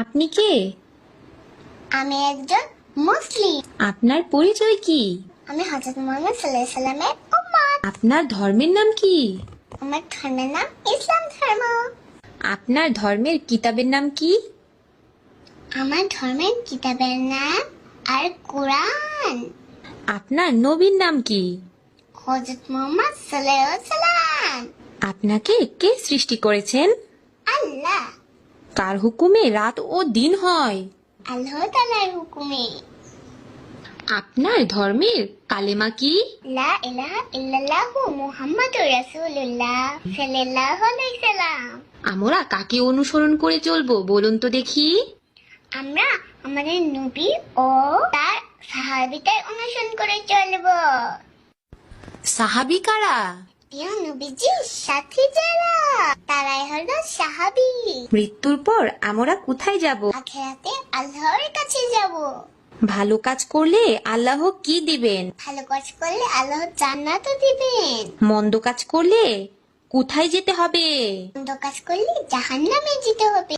আপনি কে? আমি একজন মুসলিম। আপনার পরিচয় কি? আমি হযরত মুহাম্মদ সাল্লাল্লাহু আলাইহি সাল্লামের উম্মত। আপনার ধর্মের নাম কি? আমার ধর্মের নাম ইসলাম ধর্ম। আপনার ধর্মের কিতাবের নাম কি? আমার ধর্মের কিতাবের নাম আর কোরআন। আপনার নবীর নাম কি? হযরত মুহাম্মদ সাল্লাল্লাহু আলাইহি সাল্লাম। আপনাকে কে সৃষ্টি করেছেন? আল্লাহ। কার হুকুমে রাত ও দিন হয়? আল্লাহ তাআলার হুকুমে। আপনার ধর্মের কালেমা কি? লা ইলাহা ইল্লাল্লাহু মুহাম্মাদুর রাসূলুল্লাহ সাল্লাল্লাহু আলাইহি সাল্লাম। আমরা কাকে অনুসরণ করে চলবো বলুন তো দেখি। আমরা আমাদের নবী ও তার সাহাবীদের অনুসরণ করে চলবো। সাহাবী কারা? প্রিয় নবীজির সাথী যারা, তারাই হলো সাহাবী। মৃত্যুর পর আমরা কোথায় যাব? আখিরাতে আল্লাহর কাছে যাব। ভালো কাজ করলে আল্লাহ কি দিবেন? ভালো কাজ করলে আল্লাহ জান্নাতও দিবেন। মন্দ কাজ করলে কোথায় যেতে হবে? মন্দ কাজ করলে জাহান্নামে যেতে হবে।